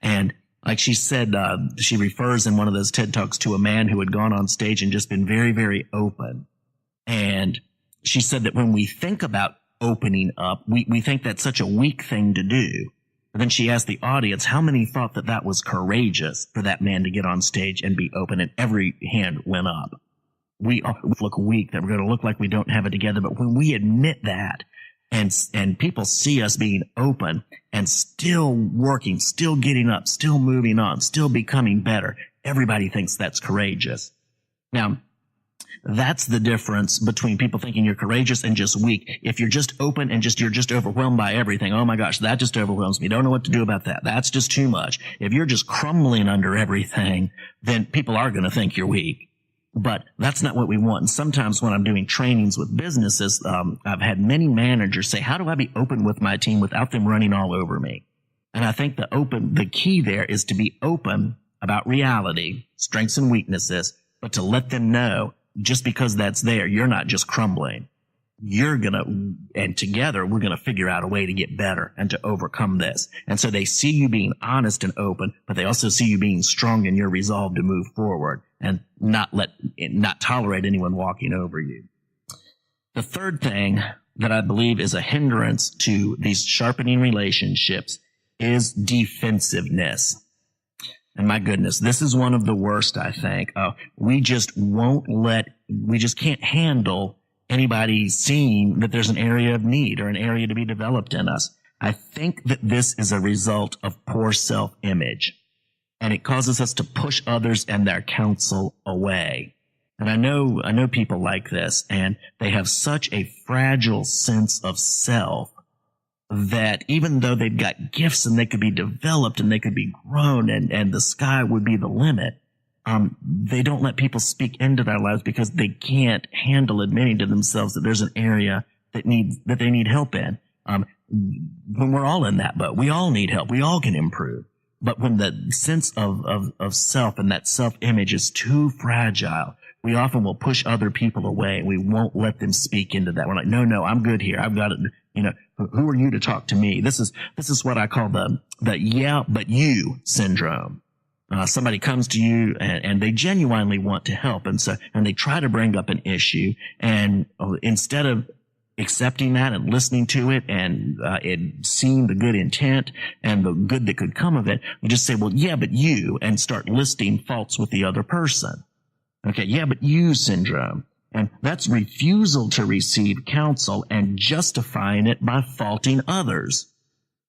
And like she said, she refers in one of those TED Talks to a man who had gone on stage and just been very, very open. And she said that when we think about opening up, we think that's such a weak thing to do. But then she asked the audience, how many thought that that was courageous for that man to get on stage and be open? And every hand went up. We look weak, that we're going to look like we don't have it together. But when we admit that, and people see us being open and still working, still getting up, still moving on, still becoming better, everybody thinks that's courageous. Now, that's the difference between people thinking you're courageous and just weak. If you're just open and you're just overwhelmed by everything, oh my gosh, that just overwhelms me. Don't know what to do about that. That's just too much. If you're just crumbling under everything, then people are going to think you're weak. But that's not what we want. And sometimes when I'm doing trainings with businesses, I've had many managers say, how do I be open with my team without them running all over me? And I think the key there is to be open about reality, strengths and weaknesses, but to let them know just because that's there, you're not just crumbling. And together we're going to figure out a way to get better and to overcome this. And so they see you being honest and open, but they also see you being strong in your resolve to move forward and not tolerate anyone walking over you. The third thing that I believe is a hindrance to these sharpening relationships is defensiveness. And my goodness, this is one of the worst, I think. We just can't handle anybody seeing that there's an area of need or an area to be developed in us. I think that this is a result of poor self-image, and it causes us to push others and their counsel away. And I know people like this, and they have such a fragile sense of self that even though they've got gifts and they could be developed and they could be grown and the sky would be the limit, they don't let people speak into their lives because they can't handle admitting to themselves that there's an area that they need help in. When we're all in that boat, we all need help. We all can improve. But when the sense of self and that self-image is too fragile, we often will push other people away. We won't let them speak into that. We're like, no, I'm good here. I've got it. Who are you to talk to me? This is what I call the yeah, but you syndrome. Somebody comes to you and they genuinely want to help. And they try to bring up an issue, and instead of accepting that and listening to it and seeing the good intent and the good that could come of it, we just say, well, yeah, but you, and start listing faults with the other person. Okay, yeah, but you syndrome. And that's refusal to receive counsel and justifying it by faulting others.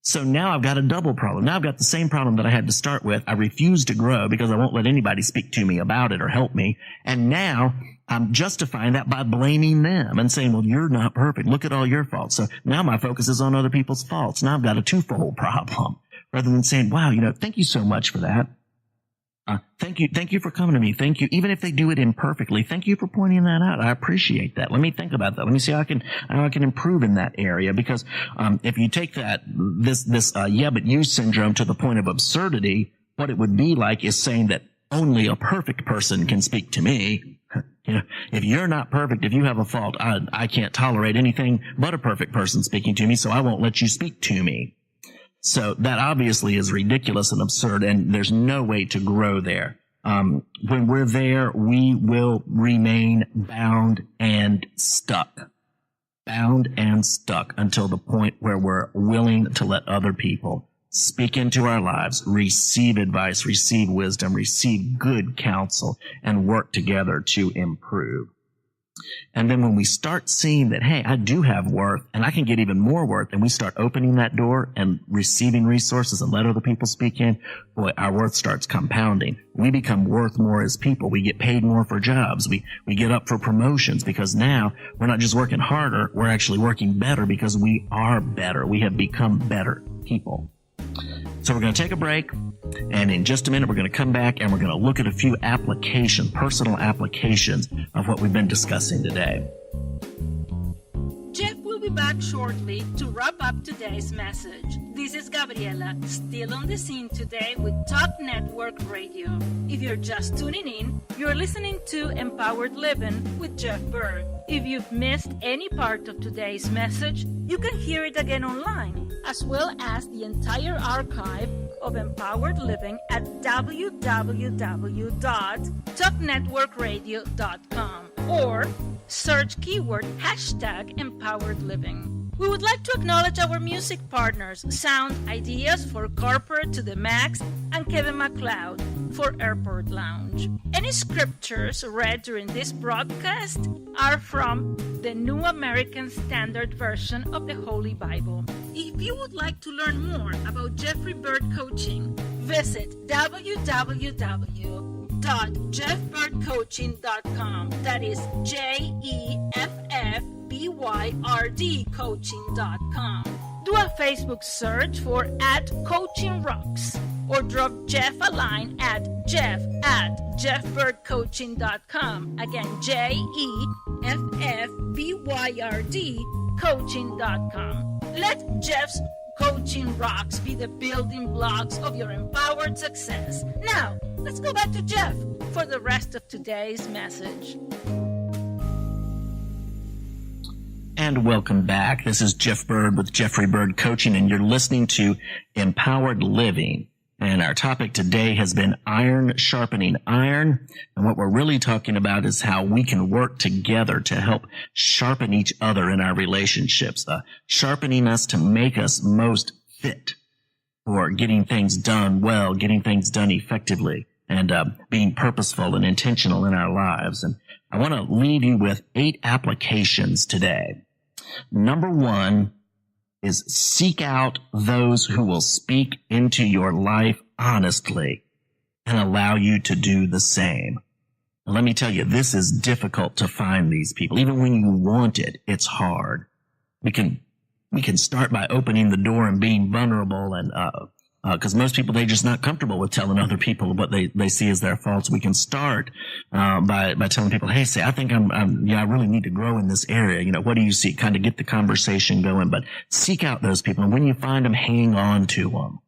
So now I've got a double problem. Now I've got the same problem that I had to start with. I refuse to grow because I won't let anybody speak to me about it or help me. And now I'm justifying that by blaming them and saying, well, you're not perfect. Look at all your faults. So now my focus is on other people's faults. Now I've got a twofold problem rather than saying, wow, thank you so much for that. Thank you for coming to me. Thank you. Even if they do it imperfectly, thank you for pointing that out. I appreciate that. Let me think about that. Let me see how I can improve in that area. Because, if you take this yeah, but you syndrome to the point of absurdity, what it would be like is saying that only a perfect person can speak to me. If you're not perfect, if you have a fault, I can't tolerate anything but a perfect person speaking to me, so I won't let you speak to me. So that obviously is ridiculous and absurd, and there's no way to grow there. When we're there, we will remain bound and stuck until the point where we're willing to let other people speak into our lives, receive advice, receive wisdom, receive good counsel, and work together to improve. And then when we start seeing that, hey, I do have worth and I can get even more worth, and we start opening that door and receiving resources and let other people speak in, boy, our worth starts compounding. We become worth more as people. We get paid more for jobs. We get up for promotions because now we're not just working harder, we're actually working better because we are better. We have become better people. So we're going to take a break, and in just a minute we're going to come back and we're going to look at a few personal applications of what we've been discussing today. Jeff will be back shortly to wrap up today's message. This is Gabriela, still on the scene today with Top Network Radio. If you're just tuning in, you're listening to Empowered Living with Jeff Byrd. If you've missed any part of today's message, you can hear it again online, as well as the entire archive of empowered living at www.talknetworkradio.com or search keyword #empoweredliving. We would like to acknowledge our music partners, Sound Ideas for Corporate to the Max and Kevin MacLeod for Airport Lounge. Any scriptures read during this broadcast are from the New American Standard Version of the Holy Bible. If you would like to learn more about Jeffrey Byrd Coaching, visit www.jeffbyrdcoaching.com. That is JEFFBYRD coaching.com. Do a Facebook search for @CoachingRocks or drop Jeff a line at jeff@jeffbyrdcoaching.com. Again, JEFFBYRD coaching.com. Let Jeff's Coaching Rocks be the building blocks of your empowered success. Now, let's go back to Jeff for the rest of today's message. And welcome back. This is Jeff Byrd with Jeffrey Byrd Coaching, and you're listening to Empowered Living. And our topic today has been iron sharpening iron. And what we're really talking about is how we can work together to help sharpen each other in our relationships, sharpening us to make us most fit for getting things done well, getting things done effectively, and being purposeful and intentional in our lives. And I want to leave you with 8 applications today. Number 1 is seek out those who will speak into your life honestly and allow you to do the same. And let me tell you, this is difficult to find these people. Even when you want it, it's hard. We can start by opening the door and being vulnerable, and because most people, they're just not comfortable with telling other people what they see as their faults. We can start by telling people, hey, say, I think I really need to grow in this area. You know, what do you see? Kind of get the conversation going, but seek out those people. And when you find them, hang on to them.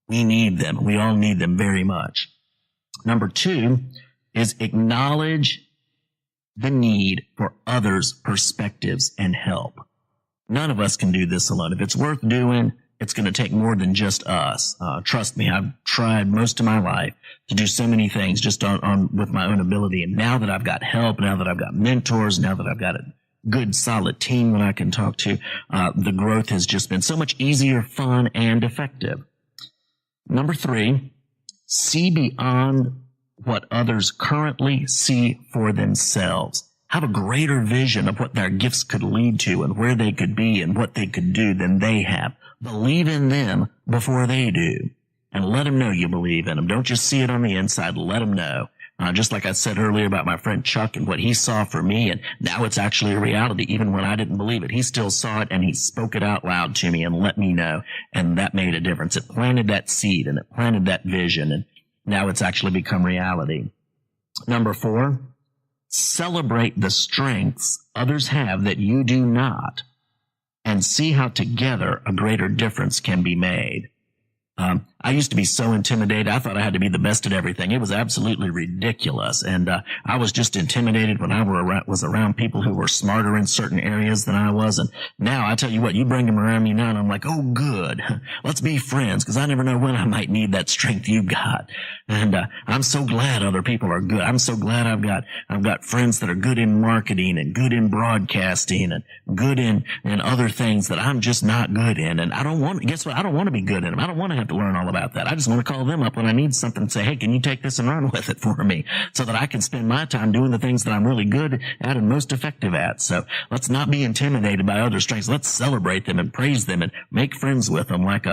We need them. We all need them very much. Number 2 is acknowledge the need for others' perspectives and help. None of us can do this alone. If it's worth doing, it's going to take more than just us. Trust me, I've tried most of my life to do so many things just on with my own ability. And now that I've got help, now that I've got mentors, now that I've got a good, solid team that I can talk to, the growth has just been so much easier, fun, and effective. Number 3, see beyond what others currently see for themselves. Have a greater vision of what their gifts could lead to and where they could be and what they could do than they have. Believe in them before they do, and let them know you believe in them. Don't just see it on the inside. Let them know. Just like I said earlier about my friend Chuck and what he saw for me, and now it's actually a reality. Even when I didn't believe it, he still saw it, and he spoke it out loud to me and let me know, and that made a difference. It planted that seed, and it planted that vision, and now it's actually become reality. Number 4, celebrate the strengths others have that you do not, and see how together a greater difference can be made. I used to be so intimidated. I thought I had to be the best at everything. It was absolutely ridiculous. And I was just intimidated when I was around people who were smarter in certain areas than I was. And now I tell you what, you bring them around me now and I'm like, oh, good. Let's be friends, because I never know when I might need that strength you got. And I'm so glad other people are good. I'm so glad I've got friends that are good in marketing and good in broadcasting and good in other things that I'm just not good in. And guess what? I don't want to be good in them. I don't want to have to learn all about that. I just want to call them up when I need something and say, hey, can you take this and run with it for me, so that I can spend my time doing the things that I'm really good at and most effective at. So let's not be intimidated by other strengths. Let's celebrate them and praise them and make friends with them. Like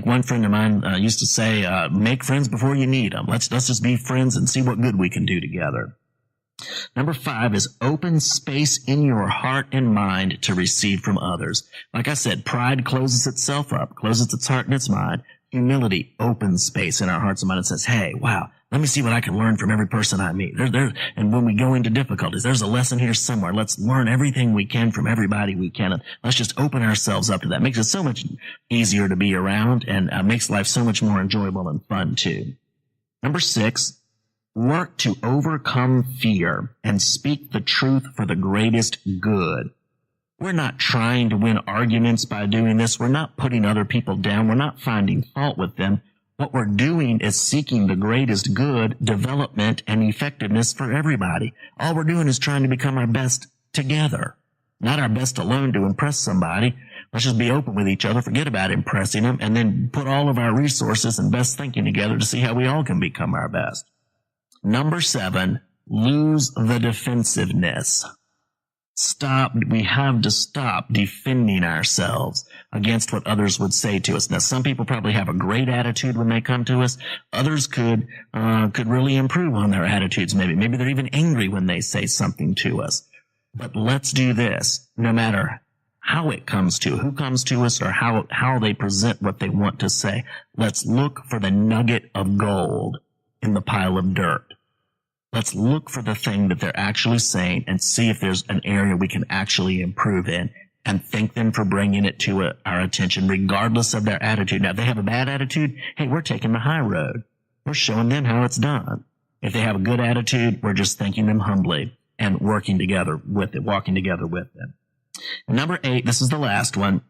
one friend of mine used to say, make friends before you need them. Let's just be friends and see what good we can do together. Number 5 is open space in your heart and mind to receive from others. Like I said, pride closes itself up, closes its heart and its mind. Humility opens space in our hearts and minds and says, hey, wow, let me see what I can learn from every person I meet. And when we go into difficulties, there's a lesson here somewhere. Let's learn everything we can from everybody we can. And let's just open ourselves up to that. Makes it so much easier to be around, and makes life so much more enjoyable and fun too. Number 6, work to overcome fear and speak the truth for the greatest good. We're not trying to win arguments by doing this. We're not putting other people down. We're not finding fault with them. What we're doing is seeking the greatest good, development, and effectiveness for everybody. All we're doing is trying to become our best together, not our best alone to impress somebody. Let's just be open with each other, forget about impressing them, and then put all of our resources and best thinking together to see how we all can become our best. Number 7, lose the defensiveness. We have to stop defending ourselves against what others would say to us. Now, some people probably have a great attitude when they come to us. Others could really improve on their attitudes. Maybe they're even angry when they say something to us. But let's do this, no matter how it comes to, who comes to us, or how they present what they want to say. Let's look for the nugget of gold in the pile of dirt. Let's look for the thing that they're actually saying and see if there's an area we can actually improve in, and thank them for bringing it to our attention, regardless of their attitude. Now, if they have a bad attitude, hey, we're taking the high road. We're showing them how it's done. If they have a good attitude, we're just thanking them humbly and walking together with them. Number 8, this is the last one.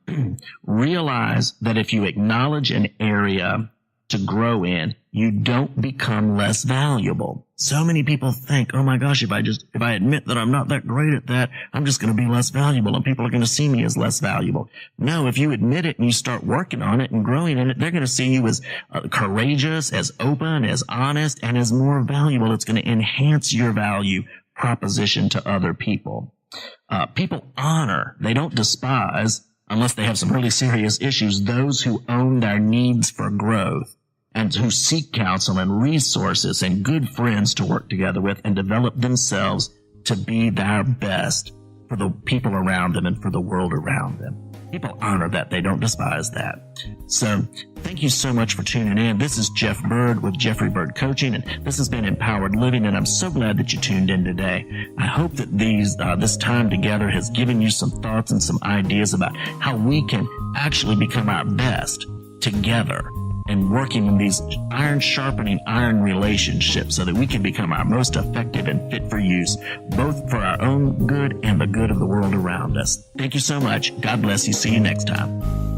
Realize that if you acknowledge an area to grow in, you don't become less valuable. So many people think, oh my gosh, if I admit that I'm not that great at that, I'm just going to be less valuable and people are going to see me as less valuable. No, if you admit it and you start working on it and growing in it, they're going to see you as courageous, as open, as honest, and as more valuable. It's going to enhance your value proposition to other people. People honor, they don't despise, unless they have some really serious issues, those who own their needs for growth and who seek counsel and resources and good friends to work together with and develop themselves to be their best for the people around them and for the world around them. People honor that. They don't despise that. So thank you so much for tuning in. This is Jeff Byrd with Jeffrey Byrd Coaching, and this has been Empowered Living, and I'm so glad that you tuned in today. I hope that this time together has given you some thoughts and some ideas about how we can actually become our best together and working in these iron-sharpening iron relationships so that we can become our most effective and fit for use, both for our own good and the good of the world around us. Thank you so much. God bless you. See you next time.